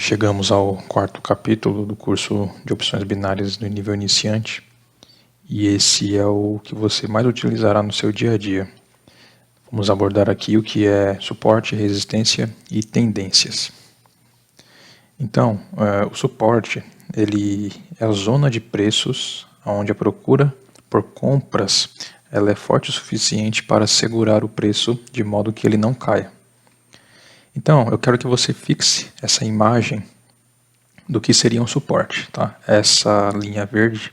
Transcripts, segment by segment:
Chegamos ao quarto capítulo do curso de opções binárias do nível iniciante e esse é o que você mais utilizará no seu dia a dia. Vamos abordar aqui o que é suporte, resistência e tendências. Então, o suporte ele é a zona de preços onde a procura por compras ela é forte o suficiente para segurar o preço de modo que ele não caia. Então, eu quero que você fixe essa imagem do que seria um suporte, tá? Essa linha verde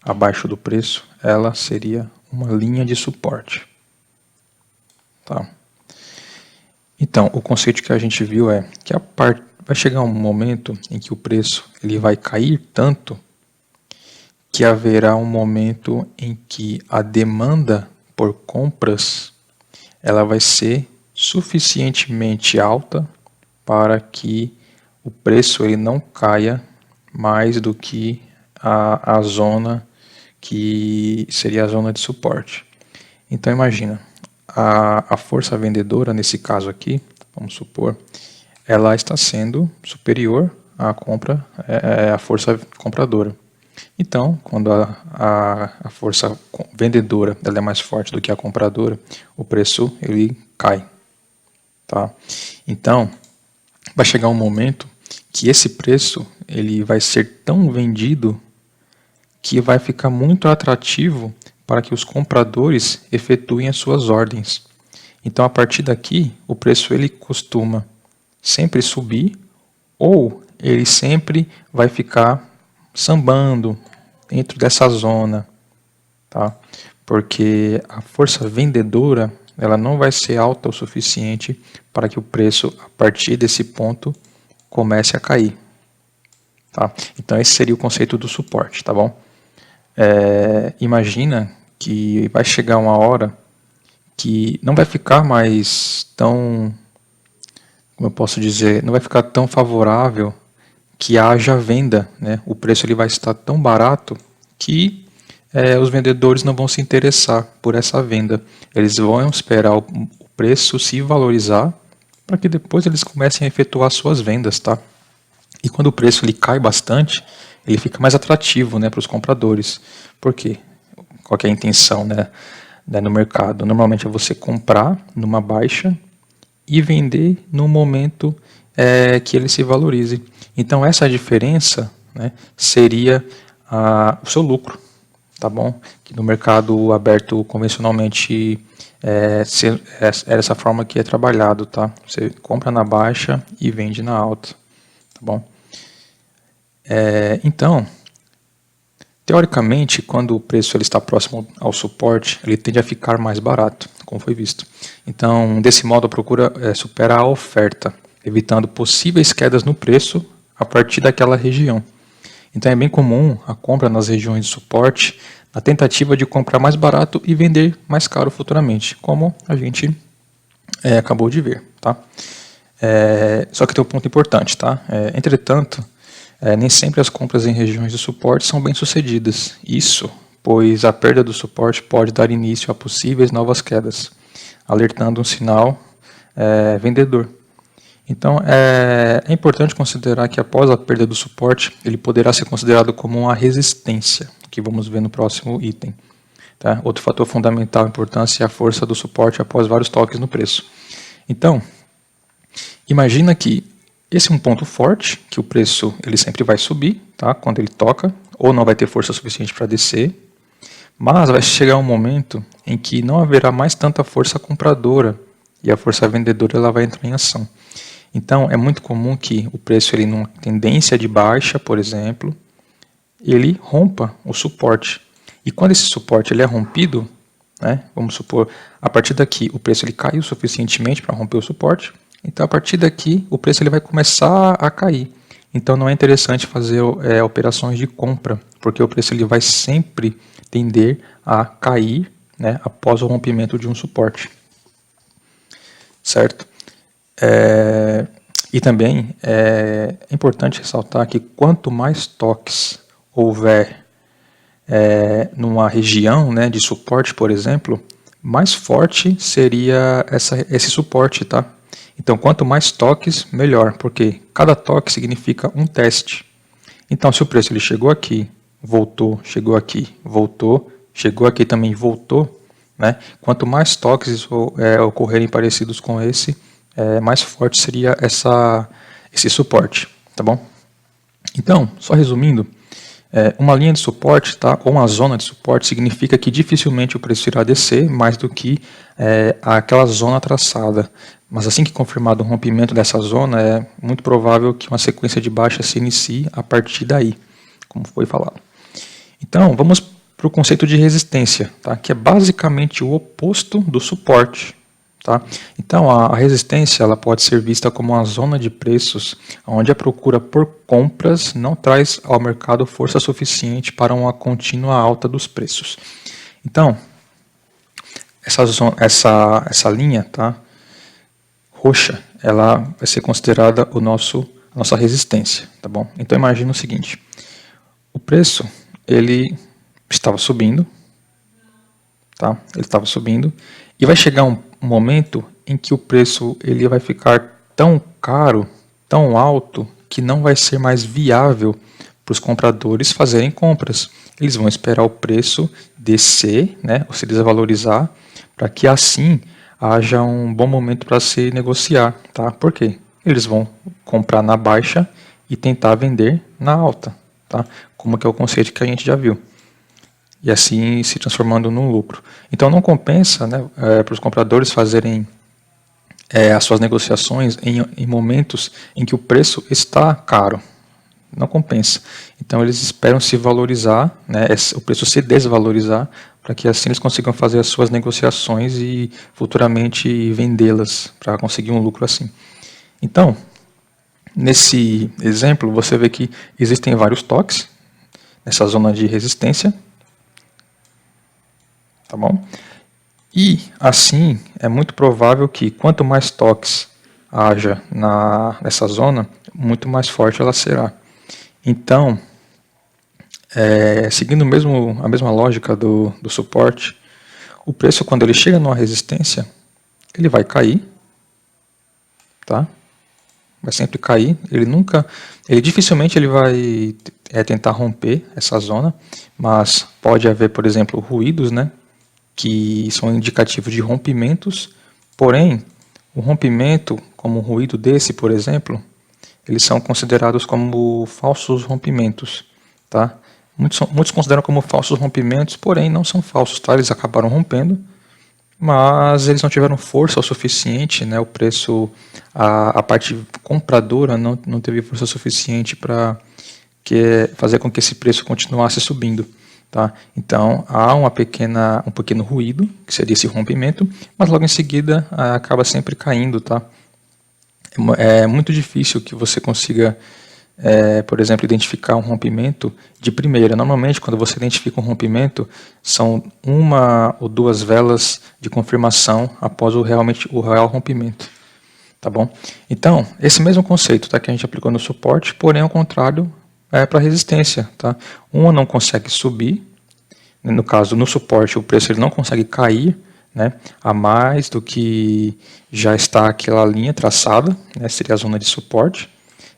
abaixo do preço, ela seria uma linha de suporte, tá? Então, o conceito que a gente viu é que vai chegar um momento em que o preço ele vai cair tanto que haverá um momento em que a demanda por compras ela vai ser suficientemente alta para que o preço ele não caia mais do que a zona que seria a zona de suporte. Então imagina, a força vendedora nesse caso aqui, vamos supor, ela está sendo superior à à força compradora. Então, quando a força vendedora ela é mais forte do que a compradora, o preço ele cai. Tá? Então, vai chegar um momento que esse preço ele vai ser tão vendido que vai ficar muito atrativo para que os compradores efetuem as suas ordens. Então, a partir daqui, o preço ele costuma sempre subir ou ele sempre vai ficar sambando dentro dessa zona, tá? Porque a força vendedora ela não vai ser alta o suficiente para que o preço, a partir desse ponto, comece a cair. Tá? Então esse seria o conceito do suporte, tá bom? Imagina que vai chegar uma hora que não vai ficar mais tão, como eu posso dizer, não vai ficar tão favorável que haja venda, né? O preço ele vai estar tão barato que os vendedores não vão se interessar por essa venda. Eles vão esperar o preço se valorizar para que depois eles comecem a efetuar suas vendas, tá? E quando o preço ele cai bastante, ele fica mais atrativo, né, para os compradores. Por quê? Qual que é a intenção, né, no mercado? Normalmente é você comprar numa baixa e vender no momento que ele se valorize. Então essa diferença, né, seria o seu lucro, tá bom? Que no mercado aberto convencionalmente é essa forma que é trabalhado, tá? Você compra na baixa e vende na alta, tá bom? Então, teoricamente, quando o preço ele está próximo ao suporte, ele tende a ficar mais barato, como foi visto. Então, desse modo, a procura supera a oferta, evitando possíveis quedas no preço a partir daquela região. Então, é bem comum a compra nas regiões de suporte, na tentativa de comprar mais barato e vender mais caro futuramente, como a gente acabou de ver. Tá? Só que tem um ponto importante. Tá? Entretanto, nem sempre as compras em regiões de suporte são bem-sucedidas. Isso, pois a perda do suporte pode dar início a possíveis novas quedas, alertando um sinal vendedor. Então, é importante considerar que após a perda do suporte, ele poderá ser considerado como uma resistência, que vamos ver no próximo item. Tá? Outro fator fundamental de importância é a força do suporte após vários toques no preço. Então, imagina que esse é um ponto forte, que o preço ele sempre vai subir, tá? Quando ele toca, ou não vai ter força suficiente para descer, mas vai chegar um momento em que não haverá mais tanta força compradora e a força vendedora ela vai entrar em ação. Então, é muito comum que o preço, ele numa tendência de baixa, por exemplo, ele rompa o suporte. E quando esse suporte ele é rompido, né, vamos supor, a partir daqui o preço ele caiu suficientemente para romper o suporte, então a partir daqui o preço ele vai começar a cair. Então não é interessante fazer operações de compra, porque o preço ele vai sempre tender a cair, né, após o rompimento de um suporte. Certo? E também é importante ressaltar que quanto mais toques houver numa região, né, de suporte, por exemplo, mais forte seria esse suporte, tá? Então, quanto mais toques, melhor, porque cada toque significa um teste. Então, se o preço ele chegou aqui, voltou, chegou aqui, voltou, chegou aqui também, voltou, né? Quanto mais toques ocorrerem parecidos com esse, mais forte seria esse suporte, tá bom? Então, só resumindo, uma linha de suporte, tá, ou uma zona de suporte, significa que dificilmente o preço irá descer mais do que aquela zona traçada. Mas assim que confirmado o rompimento dessa zona, é muito provável que uma sequência de baixa se inicie a partir daí, como foi falado. Então, vamos para o conceito de resistência, tá, que é basicamente o oposto do suporte. Tá? Então, a resistência ela pode ser vista como uma zona de preços onde a procura por compras não traz ao mercado força suficiente para uma contínua alta dos preços. Então, essa linha, tá, roxa, ela vai ser considerada a nossa resistência. Tá bom? Então, imagina o seguinte, o preço ele estava subindo, tá? Ele estava subindo e vai chegar um momento em que o preço ele vai ficar tão caro, tão alto, que não vai ser mais viável para os compradores fazerem compras. Eles vão esperar o preço descer, né, ou se desvalorizar, para que assim haja um bom momento para se negociar. Tá? Por quê? Eles vão comprar na baixa e tentar vender na alta, tá? Como que é o conceito que a gente já viu. E assim se transformando num lucro. Então não compensa, né, para os compradores fazerem as suas negociações em momentos em que o preço está caro. Não compensa. Então eles esperam se valorizar, né, o preço se desvalorizar, para que assim eles consigam fazer as suas negociações e futuramente vendê-las para conseguir um lucro assim. Então, nesse exemplo, você vê que existem vários toques nessa zona de resistência. Tá bom? E, assim, é muito provável que quanto mais toques haja nessa zona, muito mais forte ela será. Então, seguindo a mesma lógica do suporte, o preço, quando ele chega numa resistência, ele vai cair, tá? Vai sempre cair. Ele dificilmente ele vai tentar romper essa zona, mas pode haver, por exemplo, ruídos, né, que são indicativos de rompimentos, porém, o rompimento, como um ruído desse, por exemplo, eles são considerados como falsos rompimentos. Tá? Muitos consideram como falsos rompimentos, porém não são falsos, tá? Eles acabaram rompendo, mas eles não tiveram força o suficiente, né? O preço, a parte compradora não teve força suficiente para fazer com que esse preço continuasse subindo. Tá? Então, há um pequeno ruído, que seria esse rompimento, mas logo em seguida acaba sempre caindo. Tá? É muito difícil que você consiga, por exemplo, identificar um rompimento de primeira. Normalmente, quando você identifica um rompimento, são uma ou duas velas de confirmação após o real rompimento. Tá bom? Então, esse mesmo conceito, tá, que a gente aplicou no suporte, porém ao contrário, para resistência. Tá? Uma não consegue subir, no caso, no suporte, o preço ele não consegue cair, né, a mais do que já está aquela linha traçada, né, seria a zona de suporte.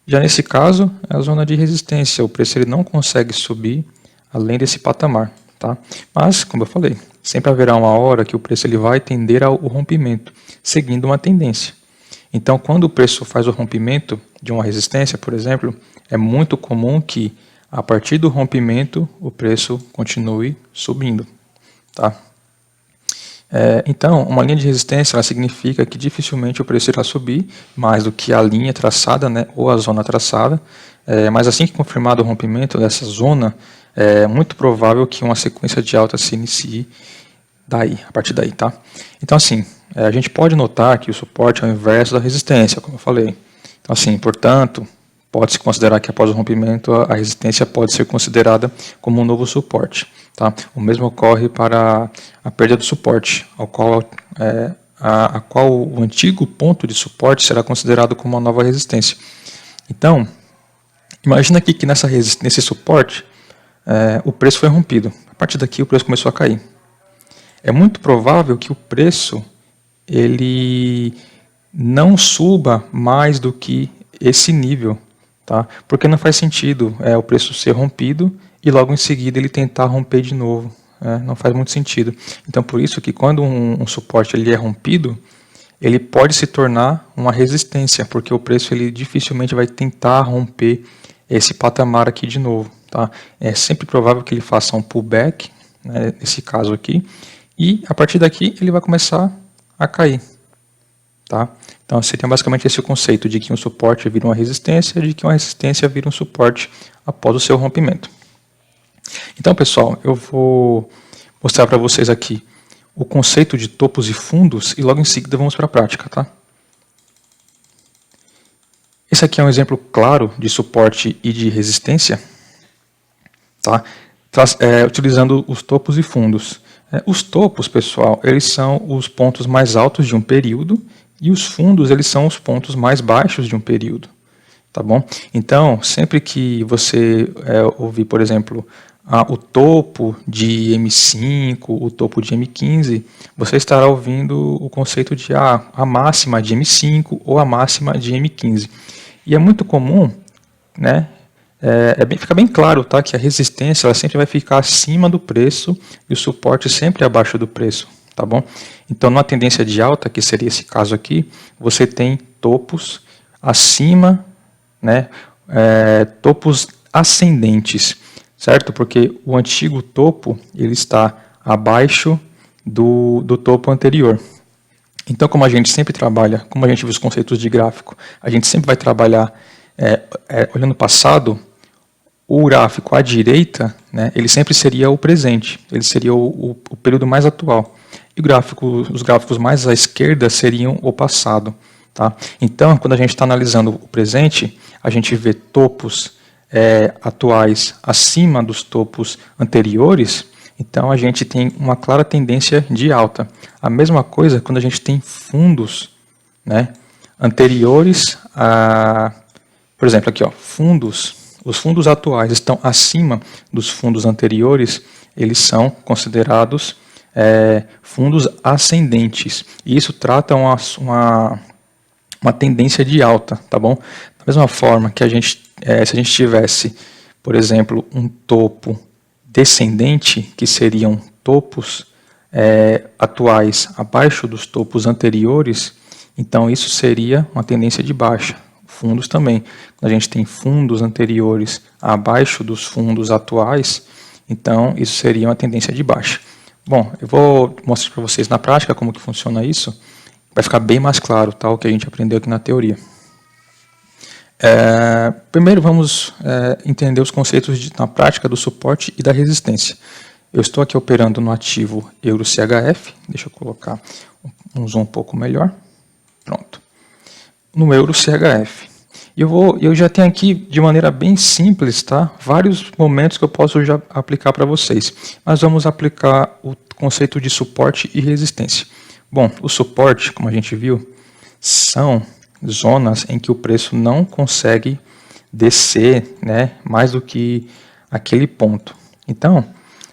Já nesse caso, é a zona de resistência, o preço ele não consegue subir além desse patamar. Tá? Mas, como eu falei, sempre haverá uma hora que o preço ele vai tender ao rompimento, seguindo uma tendência. Então, quando o preço faz o rompimento de uma resistência, por exemplo, é muito comum que, a partir do rompimento, o preço continue subindo. Tá? Então, uma linha de resistência ela significa que dificilmente o preço irá subir mais do que a linha traçada, né, ou a zona traçada, mas assim que confirmado o rompimento dessa zona, é muito provável que uma sequência de alta se inicie a partir daí. Tá? Então, assim, a gente pode notar que o suporte é o inverso da resistência, como eu falei. Então, assim, portanto, pode-se considerar que após o rompimento a resistência pode ser considerada como um novo suporte. Tá? O mesmo ocorre para a perda do suporte, a qual o antigo ponto de suporte será considerado como uma nova resistência. Então, imagina aqui que nesse suporte o preço foi rompido. A partir daqui o preço começou a cair. É muito provável que o preço ele não suba mais do que esse nível, tá? Porque não faz sentido o preço ser rompido e logo em seguida ele tentar romper de novo. Não faz muito sentido. Então, por isso que quando um suporte ele é rompido, ele pode se tornar uma resistência, porque o preço ele dificilmente vai tentar romper esse patamar aqui de novo. Tá? É sempre provável que ele faça um pullback, né, nesse caso aqui, e a partir daqui ele vai começar a cair. Tá? Então seria basicamente esse o conceito de que um suporte vira uma resistência, de que uma resistência vira um suporte após o seu rompimento. Então, pessoal, eu vou mostrar para vocês aqui o conceito de topos e fundos e logo em seguida vamos para a prática, tá? Esse aqui é um exemplo claro de suporte e de resistência, tá? Utilizando os topos e fundos. Os topos, pessoal, eles são os pontos mais altos de um período e os fundos, eles são os pontos mais baixos de um período, tá bom? Então, sempre que você ouvir, por exemplo, o topo de M5, o topo de M15, você estará ouvindo o conceito de a máxima de M5 ou a máxima de M15. E é muito comum, né, fica bem claro, tá, que a resistência ela sempre vai ficar acima do preço e o suporte sempre abaixo do preço, tá bom? Então, numa tendência de alta, que seria esse caso aqui, você tem topos acima, né, topos ascendentes, certo? Porque o antigo topo ele está abaixo do topo anterior. Então, como a gente sempre trabalha, como a gente viu os conceitos de gráfico, a gente sempre vai trabalhar olhando o passado, o gráfico à direita, né, ele sempre seria o presente, ele seria o período mais atual. E os gráficos mais à esquerda seriam o passado. Tá? Então, quando a gente está analisando o presente, a gente vê topos atuais acima dos topos anteriores, então a gente tem uma clara tendência de alta. A mesma coisa quando a gente tem fundos, né, anteriores a... Por exemplo, aqui, ó, os fundos atuais estão acima dos fundos anteriores, eles são considerados fundos ascendentes. E isso trata uma tendência de alta, tá bom? Da mesma forma que se a gente tivesse, por exemplo, um topo descendente, que seriam topos atuais abaixo dos topos anteriores, então isso seria uma tendência de baixa. Fundos também. Quando a gente tem fundos anteriores abaixo dos fundos atuais, então isso seria uma tendência de baixa. Bom, eu vou mostrar para vocês na prática como que funciona isso. Vai ficar bem mais claro, tá, o que a gente aprendeu aqui na teoria. Primeiro vamos entender os conceitos na prática do suporte e da resistência. Eu estou aqui operando no ativo EURO-CHF, deixa eu colocar um zoom um pouco melhor. Pronto. No EURO-CHF. Eu já tenho aqui, de maneira bem simples, tá, vários momentos que eu posso já aplicar para vocês. Mas vamos aplicar o conceito de suporte e resistência. Bom, o suporte, como a gente viu, são zonas em que o preço não consegue descer, né, mais do que aquele ponto. Então,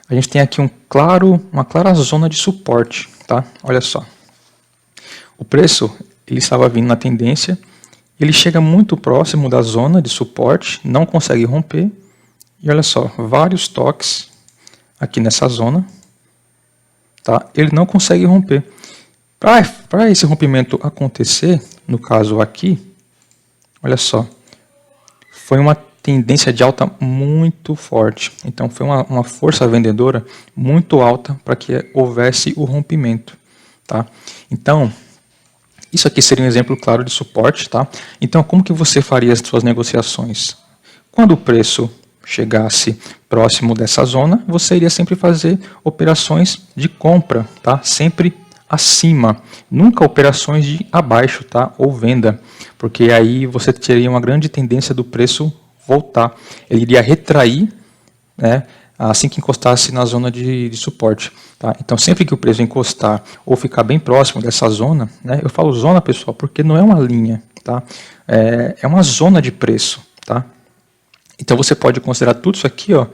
a gente tem aqui uma clara zona de suporte. Tá? Olha só. O preço ele estava vindo na tendência, ele chega muito próximo da zona de suporte, não consegue romper, e olha só, vários toques aqui nessa zona, tá? Ele não consegue romper. Para esse rompimento acontecer, no caso aqui, olha só, foi uma tendência de alta muito forte. Então foi uma força vendedora muito alta para que houvesse o rompimento. Tá? Então, isso aqui seria um exemplo claro de suporte. Tá? Então, como que você faria as suas negociações? Quando o preço chegasse próximo dessa zona, você iria sempre fazer operações de compra, tá? Sempre acima, nunca operações de abaixo, tá? Ou venda, porque aí você teria uma grande tendência do preço voltar. Ele iria retrair, né, assim que encostasse na zona de suporte. Tá? Então, sempre que o preço encostar ou ficar bem próximo dessa zona, né, eu falo zona, pessoal, porque não é uma linha, tá? É uma zona de preço. Tá? Então, você pode considerar tudo isso aqui, ó,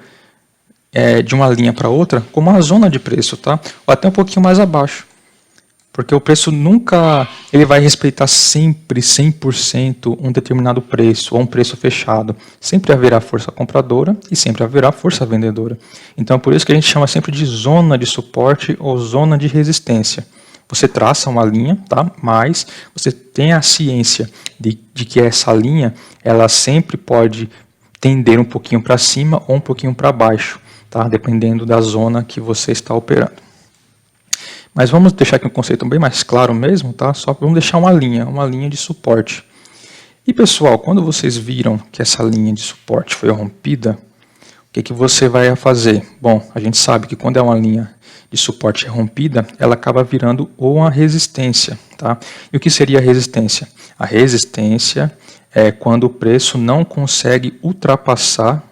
de uma linha para outra como uma zona de preço, tá? Ou até um pouquinho mais abaixo. Porque o preço nunca ele vai respeitar sempre 100% um determinado preço ou um preço fechado. Sempre haverá força compradora e sempre haverá força vendedora. Então, por isso que a gente chama sempre de zona de suporte ou zona de resistência. Você traça uma linha, tá? Mas você tem a ciência de que essa linha ela sempre pode tender um pouquinho para cima ou um pouquinho para baixo, tá? Dependendo da zona que você está operando. Mas vamos deixar aqui um conceito bem mais claro mesmo, tá? Só vamos deixar uma linha de suporte. E pessoal, quando vocês viram que essa linha de suporte foi rompida, o que você vai fazer? Bom, a gente sabe que quando é uma linha de suporte rompida, ela acaba virando uma resistência, tá? E o que seria a resistência? A resistência é quando o preço não consegue ultrapassar,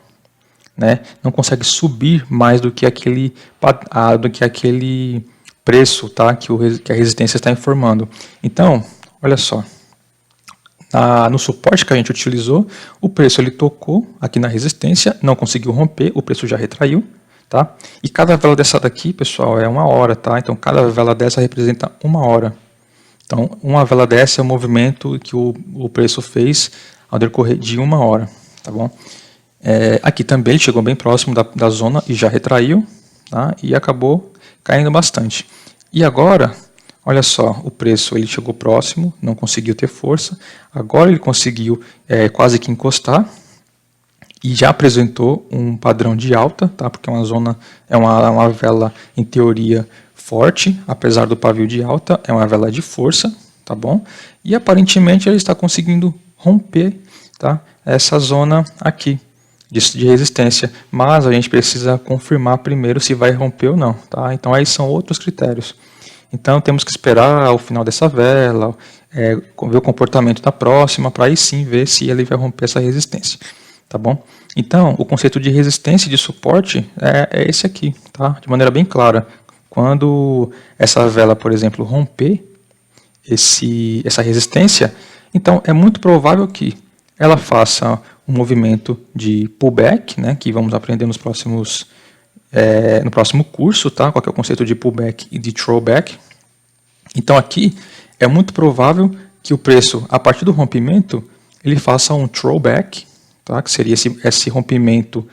né? Não consegue subir mais do que aquele preço, tá? que a resistência está informando. Então, olha só, no suporte que a gente utilizou, o preço ele tocou aqui na resistência, não conseguiu romper, o preço já retraiu, tá? E cada vela dessa daqui, pessoal, é 1 hora, tá? Então cada vela dessa representa 1 hora. Então uma vela dessa é o movimento que o preço fez ao decorrer de 1 hora, tá bom? Aqui também ele chegou bem próximo da zona e já retraiu, tá? E acabou caindo bastante. E agora, olha só, o preço ele chegou próximo, não conseguiu ter força, agora ele conseguiu quase que encostar e já apresentou um padrão de alta, tá? Porque é uma vela em teoria forte, apesar do pavio de alta, é uma vela de força, tá bom? E aparentemente ele está conseguindo romper, tá? Essa zona aqui de resistência, mas a gente precisa confirmar primeiro se vai romper ou não, tá? Então aí são outros critérios. Então temos que esperar o final dessa vela, ver o comportamento da próxima, para aí sim ver se ele vai romper essa resistência, tá bom? Então o conceito de resistência e de suporte é esse aqui, tá? De maneira bem clara. Quando essa vela, por exemplo, romper essa resistência, então é muito provável que ela faça um movimento de pullback, né, que vamos aprender no próximo curso, tá? Qual que é o conceito de pullback e de throwback. Então aqui é muito provável que o preço, a partir do rompimento, ele faça um throwback, tá? Que seria esse rompimento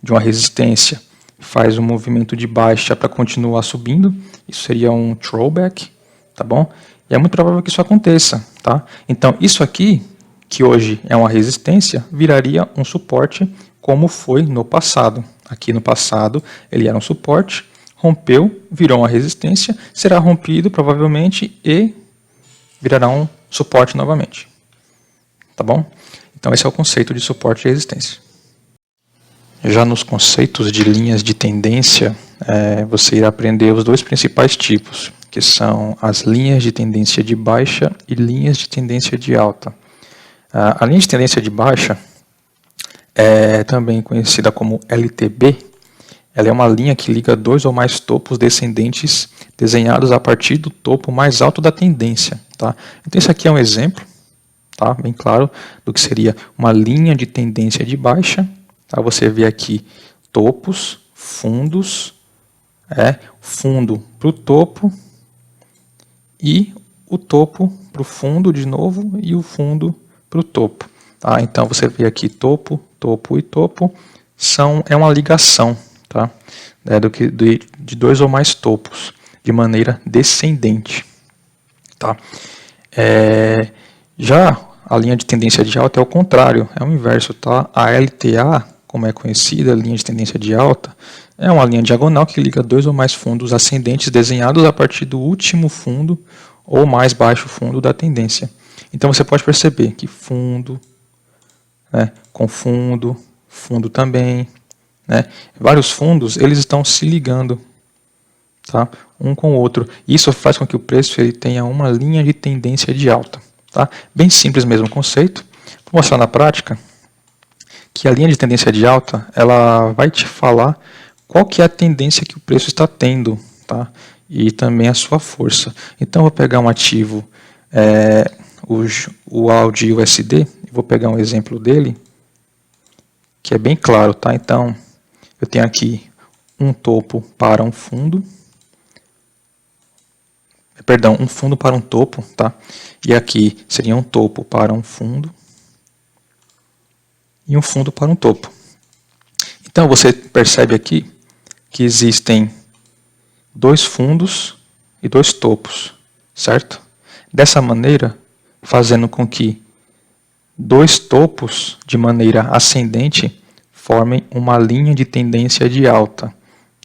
de uma resistência, faz um movimento de baixa para continuar subindo, isso seria um throwback, tá bom? E é muito provável que isso aconteça, tá? Então isso aqui, que hoje é uma resistência, viraria um suporte como foi no passado. Aqui no passado ele era um suporte, rompeu, virou uma resistência, será rompido provavelmente e virará um suporte novamente. Tá bom? Então esse é o conceito de suporte e resistência. Já nos conceitos de linhas de tendência, você irá aprender os dois principais tipos, que são as linhas de tendência de baixa e linhas de tendência de alta. A linha de tendência de baixa é também conhecida como LTB. Ela é uma linha que liga 2 ou mais topos descendentes desenhados a partir do topo mais alto da tendência. Tá? Então esse aqui é um exemplo, tá? Bem claro, do que seria uma linha de tendência de baixa. Tá? Você vê aqui topos, fundos, fundo para o topo e o topo para o fundo de novo e o fundo para o topo. Tá? Então você vê aqui topo, topo e topo, é uma ligação, tá? De 2 ou mais topos, de maneira descendente. Tá? Já a linha de tendência de alta é o contrário, é o inverso. Tá? A LTA, como é conhecida, a linha de tendência de alta, é uma linha diagonal que liga 2 ou mais fundos ascendentes desenhados a partir do último fundo ou mais baixo fundo da tendência. Então você pode perceber que fundo, com fundo, fundo também, vários fundos eles estão se ligando, tá? Um com o outro. Isso faz com que o preço ele tenha uma linha de tendência de alta. Tá? Bem simples mesmo o conceito. Vou mostrar na prática que a linha de tendência de alta ela vai te falar qual que é a tendência que o preço está tendo, tá? E também a sua força. Então eu vou pegar um ativo, o Audi USD, vou pegar um exemplo dele, que é bem claro, tá? Então eu tenho aqui um topo para um fundo, perdão, um fundo para um topo, tá? E aqui seria um topo para um fundo e um fundo para um topo. Então você percebe aqui que existem dois fundos e dois topos, certo? Dessa maneira, fazendo com que dois topos de maneira ascendente formem uma linha de tendência de alta,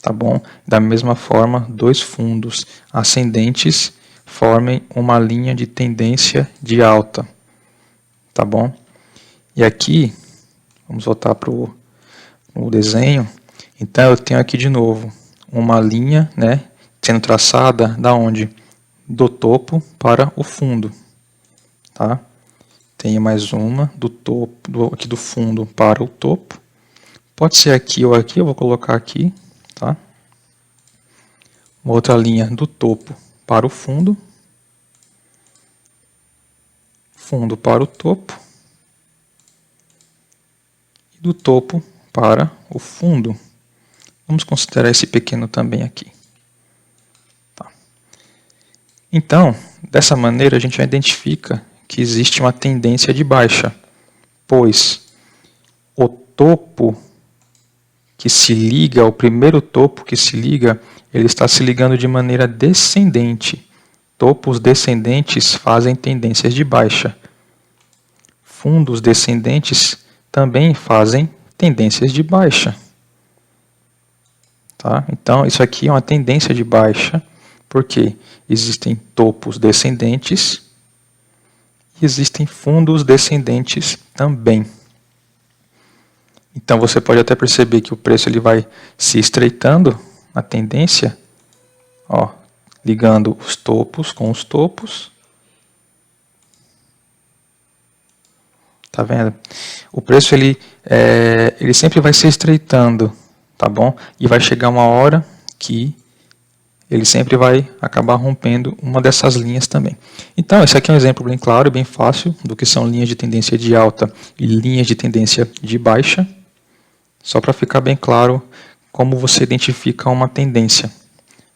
tá bom? Da mesma forma, dois fundos ascendentes formem uma linha de tendência de alta, tá bom? E aqui, vamos voltar para o desenho. Então eu tenho aqui de novo uma linha, né, sendo traçada da onde? Do topo para o fundo, tá? Tenho mais uma do topo, aqui do fundo para o topo. Pode ser aqui ou aqui, eu vou colocar aqui, tá? Uma outra linha do topo para o fundo. Fundo para o topo. E do topo para o fundo. Vamos considerar esse pequeno também aqui. Tá. Então, dessa maneira a gente já identifica que existe uma tendência de baixa, pois o topo que se liga, o primeiro topo que se liga, ele está se ligando de maneira descendente. Topos descendentes fazem tendências de baixa. Fundos descendentes também fazem tendências de baixa. Tá? Então, isso aqui é uma tendência de baixa, porque existem topos descendentes e existem fundos descendentes também. Então, você pode até perceber que o preço ele vai se estreitando na tendência, ó, ligando os topos com os topos. Tá vendo? O preço ele sempre vai se estreitando, tá bom? E vai chegar uma hora que ele sempre vai acabar rompendo uma dessas linhas também. Então, esse aqui é um exemplo bem claro e bem fácil do que são linhas de tendência de alta e linhas de tendência de baixa. Só para ficar bem claro como você identifica uma tendência.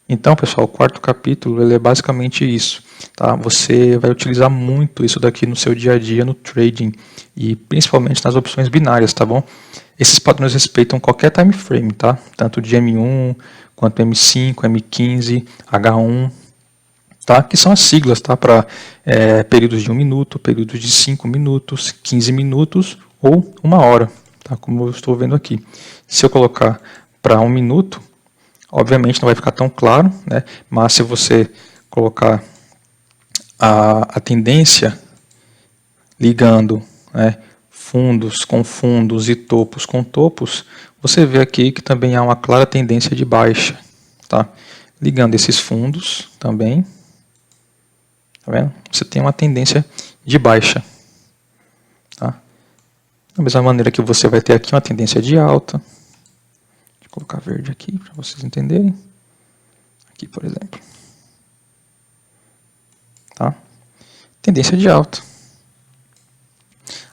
Então, pessoal, o quarto capítulo ele é basicamente isso. Tá? Você vai utilizar muito isso daqui no seu dia a dia no trading e principalmente nas opções binárias, tá bom? Esses padrões respeitam qualquer time frame, tá? Tanto de M1 quanto M5, M15, H1, tá? Que são as siglas, tá? Para períodos de 1 minuto, períodos de 5 minutos, 15 minutos ou 1 hora, tá? Como eu estou vendo aqui. Se eu colocar para 1 minuto, obviamente não vai ficar tão claro, né? Mas se você colocar a tendência ligando, né, fundos com fundos e topos com topos, você vê aqui que também há uma clara tendência de baixa. Tá? Ligando esses fundos também, tá vendo? Você tem uma tendência de baixa. Tá? Da mesma maneira que você vai ter aqui uma tendência de alta. Deixa eu colocar verde aqui para vocês entenderem. Aqui, por exemplo. Tá? Tendência de alta.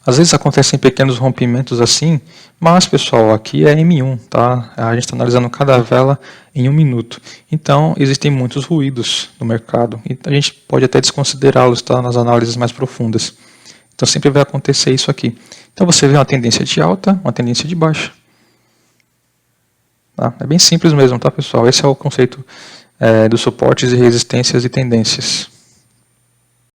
Às vezes acontecem pequenos rompimentos assim, mas pessoal, aqui é M1, tá? A gente está analisando cada vela em 1 minuto. Então, existem muitos ruídos no mercado. E a gente pode até desconsiderá-los, tá? Nas análises mais profundas. Então, sempre vai acontecer isso aqui. Então, você vê uma tendência de alta, uma tendência de baixa. Tá? É bem simples mesmo, tá, pessoal? Esse é o conceito dos suportes e resistências e tendências.